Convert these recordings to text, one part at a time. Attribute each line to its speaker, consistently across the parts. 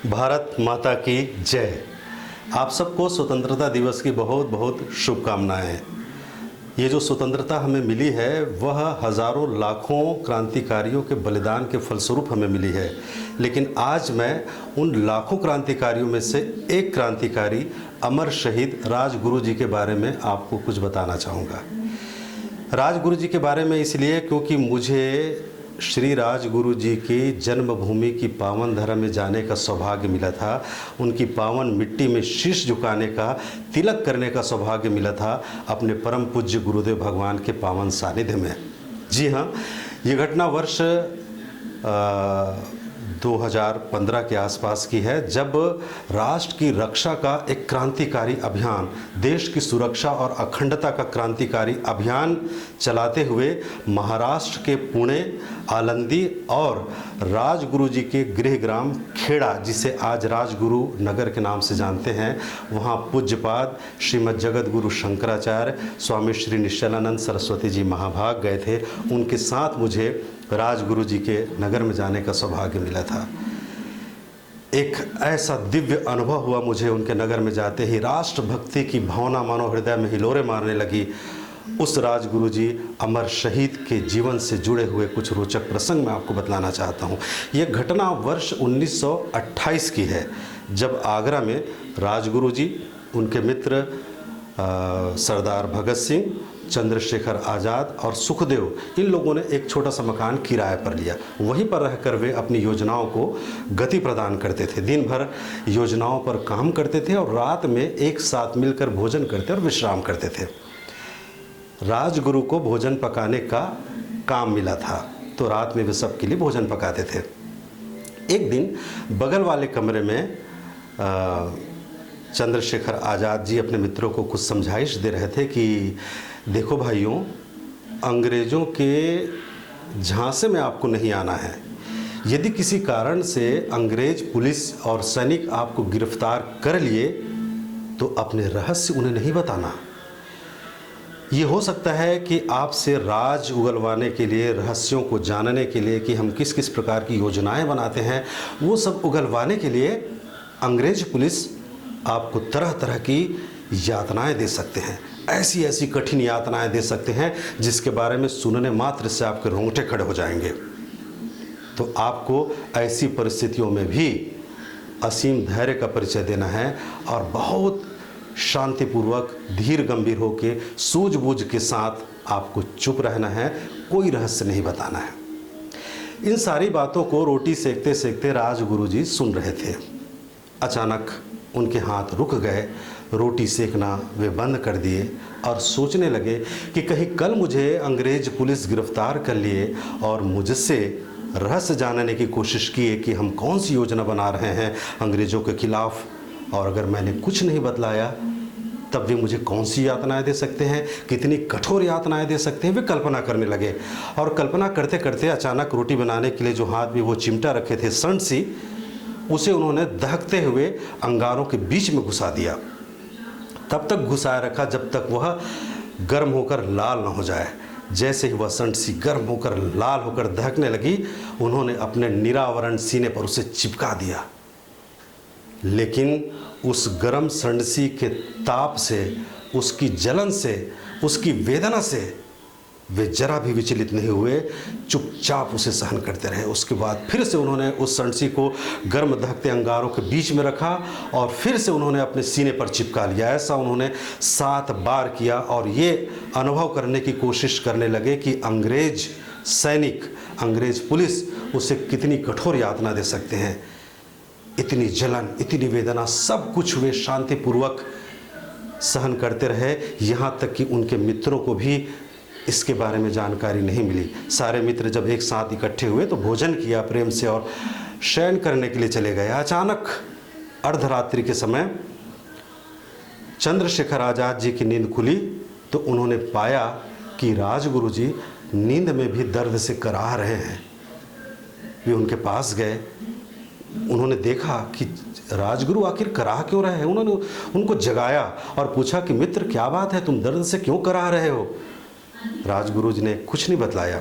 Speaker 1: भारत माता की जय। आप सबको स्वतंत्रता दिवस की बहुत बहुत शुभकामनाएं। ये जो स्वतंत्रता हमें मिली है वह हज़ारों लाखों क्रांतिकारियों के बलिदान के फलस्वरूप हमें मिली है, लेकिन आज मैं उन लाखों क्रांतिकारियों में से एक क्रांतिकारी अमर शहीद राजगुरु जी के बारे में आपको कुछ बताना चाहूँगा। राजगुरु जी के बारे में इसलिए क्योंकि मुझे श्री राजगुरु जी की जन्मभूमि की पावन धरा में जाने का सौभाग्य मिला था। उनकी पावन मिट्टी में शीश झुकाने का, तिलक करने का सौभाग्य मिला था अपने परम पूज्य गुरुदेव भगवान के पावन सानिध्य में। जी हाँ, ये घटना वर्ष 2015 के आसपास की है, जब राष्ट्र की रक्षा का एक क्रांतिकारी अभियान, देश की सुरक्षा और अखंडता का क्रांतिकारी अभियान चलाते हुए महाराष्ट्र के पुणे, आलंदी और राजगुरु जी के गृह ग्राम खेड़ा, जिसे आज राजगुरु नगर के नाम से जानते हैं, वहाँ पूज्यपाद श्रीमद् जगत गुरु शंकराचार्य स्वामी श्री निश्चलानंद सरस्वती जी महाभाग गए थे। उनके साथ मुझे राजगुरु जी के नगर में जाने का सौभाग्य मिला था। एक ऐसा दिव्य अनुभव हुआ मुझे उनके नगर में जाते ही। राष्ट्रभक्ति की भावना मानो हृदय में हिलोरे मारने लगी। उस राजगुरु जी अमर शहीद के जीवन से जुड़े हुए कुछ रोचक प्रसंग मैं आपको बतलाना चाहता हूँ। ये घटना वर्ष 1928 की है, जब आगरा में राजगुरु जी, उनके मित्र सरदार भगत सिंह, चंद्रशेखर आज़ाद और सुखदेव, इन लोगों ने एक छोटा सा मकान किराए पर लिया। वहीं पर रहकर वे अपनी योजनाओं को गति प्रदान करते थे। दिन भर योजनाओं पर काम करते थे और रात में एक साथ मिलकर भोजन करते और विश्राम करते थे। राजगुरु को भोजन पकाने का काम मिला था, तो रात में वे सबके लिए भोजन पकाते थे। एक दिन बगल वाले कमरे में चंद्रशेखर आज़ाद जी अपने मित्रों को कुछ समझाइश दे रहे थे कि देखो भाइयों, अंग्रेज़ों के झांसे में आपको नहीं आना है। यदि किसी कारण से अंग्रेज पुलिस और सैनिक आपको गिरफ्तार कर लिए तो अपने रहस्य उन्हें नहीं बताना। ये हो सकता है कि आपसे राज उगलवाने के लिए, रहस्यों को जानने के लिए कि हम किस किस प्रकार की योजनाएं बनाते हैं, वो सब उगलवाने के लिए अंग्रेज पुलिस आपको तरह तरह की यातनाएं दे सकते हैं। ऐसी ऐसी कठिन यातनाएं दे सकते हैं जिसके बारे में सुनने मात्र से आपके रोंगटे खड़े हो जाएंगे। तो आपको ऐसी परिस्थितियों में भी असीम धैर्य का परिचय देना है और बहुत शांतिपूर्वक, धीर गंभीर होकर, सूझबूझ के साथ आपको चुप रहना है, कोई रहस्य नहीं बताना है। इन सारी बातों को रोटी सेकते सेकते राजगुरु जी सुन रहे थे। अचानक उनके हाथ रुक गए, रोटी सेकना वे बंद कर दिए और सोचने लगे कि कहीं कल मुझे अंग्रेज पुलिस गिरफ्तार कर लिए और मुझसे रहस्य जानने की कोशिश किए कि हम कौन सी योजना बना रहे हैं अंग्रेज़ों के खिलाफ, और अगर मैंने कुछ नहीं बतलाया तब वे मुझे कौन सी यातनाएं दे सकते हैं, कितनी कठोर यातनाएं दे सकते हैं। वे कल्पना करने लगे और कल्पना करते करते अचानक रोटी बनाने के लिए जो हाथ में वो चिमटा रखे थे, संडसी, उसे उन्होंने दहकते हुए अंगारों के बीच में घुसा दिया। तब तक घुसाए रखा जब तक वह गर्म होकर लाल न हो जाए। जैसे ही वह संडसी गर्म होकर लाल होकर दहकने लगी, उन्होंने अपने निरावरण सीने पर उसे चिपका दिया। लेकिन उस गर्म संडसी के ताप से, उसकी जलन से, उसकी वेदना से वे जरा भी विचलित नहीं हुए, चुपचाप उसे सहन करते रहे। उसके बाद फिर से उन्होंने उस संडसी को गर्म दहकते अंगारों के बीच में रखा और फिर से उन्होंने अपने सीने पर चिपका लिया। ऐसा उन्होंने 7 बार किया और ये अनुभव करने की कोशिश करने लगे कि अंग्रेज सैनिक, अंग्रेज पुलिस उसे कितनी कठोर यातना दे सकते हैं। इतनी जलन, इतनी वेदना, सब कुछ वे शांतिपूर्वक सहन करते रहे, यहाँ तक कि उनके मित्रों को भी इसके बारे में जानकारी नहीं मिली। सारे मित्र जब एक साथ इकट्ठे हुए तो भोजन किया प्रेम से और शयन करने के लिए चले गए। अचानक अर्धरात्रि के समय चंद्रशेखर आज़ाद जी की नींद खुली तो उन्होंने पाया कि राजगुरु जी नींद में भी दर्द से कराह रहे हैं। वे उनके पास गए, उन्होंने देखा कि राजगुरु आखिर कराह क्यों रहे हैं। उन्होंने उनको जगाया और पूछा कि मित्र, क्या बात है, तुम दर्द से क्यों कराह रहे हो। राजगुरु जी ने कुछ नहीं बतलाया।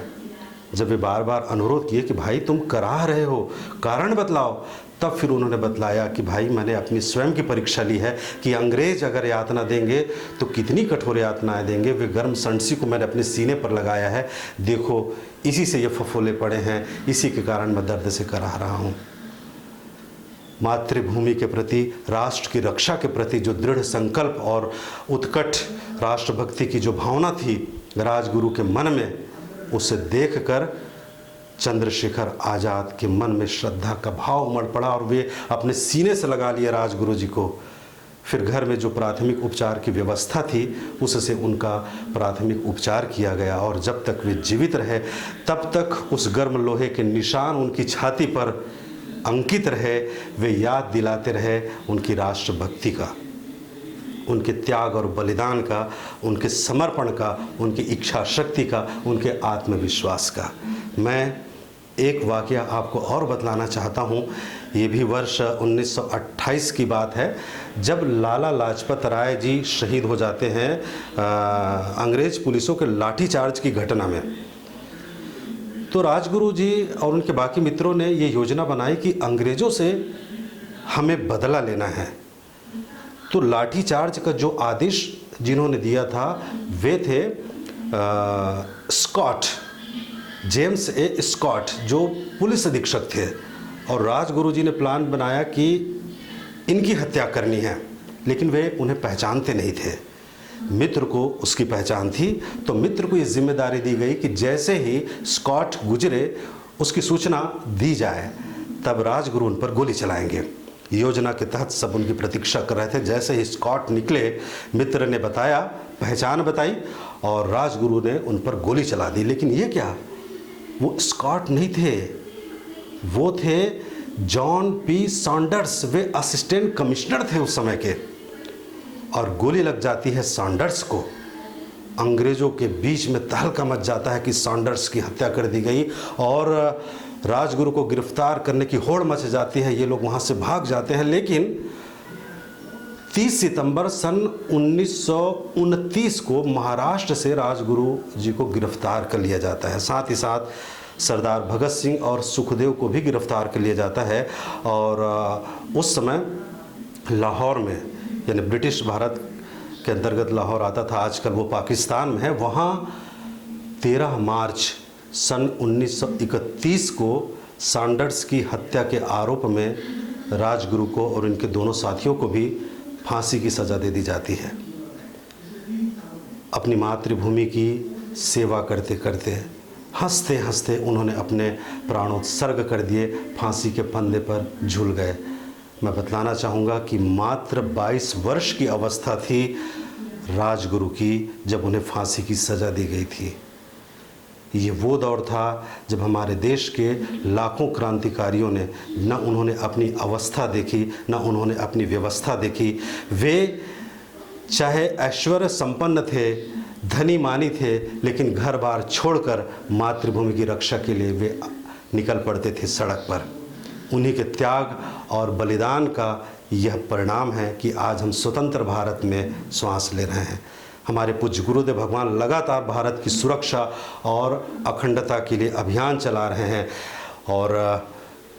Speaker 1: जब वे बार बार अनुरोध किए कि भाई तुम कराह रहे हो, कारण बतलाओ, तब फिर उन्होंने बतलाया कि भाई मैंने अपनी स्वयं की परीक्षा ली है कि अंग्रेज अगर यातना देंगे तो कितनी कठोर यातनाएं देंगे। वे गर्म संडसी को मैंने अपने सीने पर लगाया है, देखो इसी से ये फफोले पड़े हैं, इसी के कारण मैं दर्द से कराह रहा हूँ। मातृभूमि के प्रति, राष्ट्र की रक्षा के प्रति जो दृढ़ संकल्प और उत्कट राष्ट्रभक्ति की जो भावना थी राजगुरु के मन में, उसे देखकर चंद्रशेखर आज़ाद के मन में श्रद्धा का भाव उमड़ पड़ा और वे अपने सीने से लगा लिए राजगुरु जी को। फिर घर में जो प्राथमिक उपचार की व्यवस्था थी उससे उनका प्राथमिक उपचार किया गया और जब तक वे जीवित रहे तब तक उस गर्म लोहे के निशान उनकी छाती पर अंकित रहे। वे याद दिलाते रहे उनकी राष्ट्रभक्ति का, उनके त्याग और बलिदान का, उनके समर्पण का, उनकी इच्छा शक्ति का, उनके आत्मविश्वास का। मैं एक वाक़या आपको और बतलाना चाहता हूँ। ये भी वर्ष 1928 की बात है, जब लाला लाजपत राय जी शहीद हो जाते हैं अंग्रेज़ पुलिसों के लाठीचार्ज की घटना में। तो राजगुरु जी और उनके बाकी मित्रों ने ये योजना बनाई कि अंग्रेज़ों से हमें बदला लेना है। तो लाठीचार्ज का जो आदेश जिन्होंने दिया था वे थे स्कॉट, जेम्स ए स्कॉट, जो पुलिस अधीक्षक थे। और राजगुरु जी ने प्लान बनाया कि इनकी हत्या करनी है, लेकिन वे उन्हें पहचानते नहीं थे। मित्र को उसकी पहचान थी, तो मित्र को ये जिम्मेदारी दी गई कि जैसे ही स्कॉट गुजरे उसकी सूचना दी जाए, तब राजगुरु उन पर गोली चलाएंगे। योजना के तहत सब उनकी प्रतीक्षा कर रहे थे। जैसे ही स्कॉट निकले, मित्र ने बताया, पहचान बताई और राजगुरु ने उन पर गोली चला दी। लेकिन ये क्या, वो स्कॉट नहीं थे, वो थे जॉन पी सॉन्डर्स। वे असिस्टेंट कमिश्नर थे उस समय के। और गोली लग जाती है सॉन्डर्स को। अंग्रेज़ों के बीच में तहलका मच जाता है कि सॉन्डर्स की हत्या कर दी गई और राजगुरु को गिरफ्तार करने की होड़ मच जाती है। ये लोग वहाँ से भाग जाते हैं। लेकिन 30 सितंबर सन 1929 को महाराष्ट्र से राजगुरु जी को गिरफ्तार कर लिया जाता है। साथ ही साथ सरदार भगत सिंह और सुखदेव को भी गिरफ्तार कर लिया जाता है। और उस समय लाहौर में, यानी ब्रिटिश भारत के अंतर्गत लाहौर आता था, आजकल वो पाकिस्तान में है, वहाँ 13 मार्च सन 1931 को सॉन्डर्स की हत्या के आरोप में राजगुरु को और इनके दोनों साथियों को भी फांसी की सज़ा दे दी जाती है। अपनी मातृभूमि की सेवा करते करते, हंसते हंसते उन्होंने अपने प्राणोत्सर्ग कर दिए, फांसी के फंदे पर झूल गए। मैं बतलाना चाहूँगा कि मात्र 22 वर्ष की अवस्था थी राजगुरु की जब उन्हें फांसी की सज़ा दी गई थी। ये वो दौर था जब हमारे देश के लाखों क्रांतिकारियों ने, न उन्होंने अपनी अवस्था देखी, न उन्होंने अपनी व्यवस्था देखी। वे चाहे ऐश्वर्य संपन्न थे, धनी मानी थे, लेकिन घर बार छोड़कर मातृभूमि की रक्षा के लिए वे निकल पड़ते थे सड़क पर। उन्हीं के त्याग और बलिदान का यह परिणाम है कि आज हम स्वतंत्र भारत में श्वास ले रहे हैं। हमारे पूज्य गुरुदेव भगवान लगातार भारत की सुरक्षा और अखंडता के लिए अभियान चला रहे हैं। और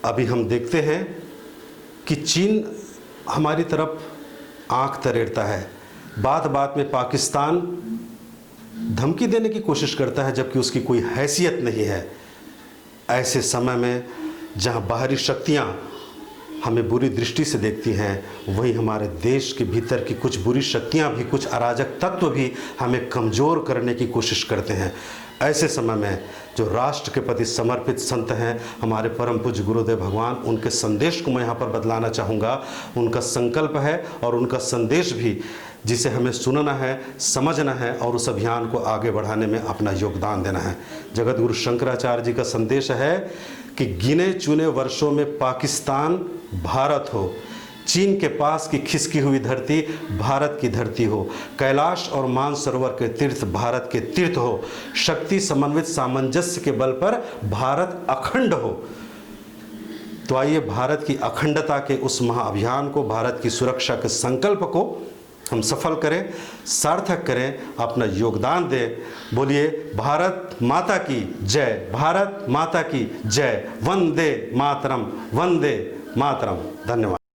Speaker 1: अभी हम देखते हैं कि चीन हमारी तरफ आंख तरेड़ता है। बात बात में पाकिस्तान धमकी देने की कोशिश करता है, जबकि उसकी कोई हैसियत नहीं है। ऐसे समय में जहां बाहरी शक्तियां हमें बुरी दृष्टि से देखती हैं, वहीं हमारे देश के भीतर की कुछ बुरी शक्तियां भी, कुछ अराजक तत्व भी हमें कमज़ोर करने की कोशिश करते हैं। ऐसे समय में जो राष्ट्र के प्रति समर्पित संत हैं, हमारे परम पूज्य गुरुदेव भगवान, उनके संदेश को मैं यहाँ पर बतलाना चाहूँगा। उनका संकल्प है और उनका संदेश भी, जिसे हमें सुनना है, समझना है और उस अभियान को आगे बढ़ाने में अपना योगदान देना है। जगत गुरु शंकराचार्य जी का संदेश है कि गिने चुने वर्षों में पाकिस्तान भारत हो, चीन के पास की खिसकी हुई धरती भारत की धरती हो, कैलाश और मानसरोवर के तीर्थ भारत के तीर्थ हो, शक्ति समन्वित सामंजस्य के बल पर भारत अखंड हो। तो आइए भारत की अखंडता के उस महाअभियान को, भारत की सुरक्षा के संकल्प को हम सफल करें, सार्थक करें, अपना योगदान दें। बोलिए भारत माता की जय, भारत माता की जय। वंदे मातरम, वंदे मातरम। धन्यवाद।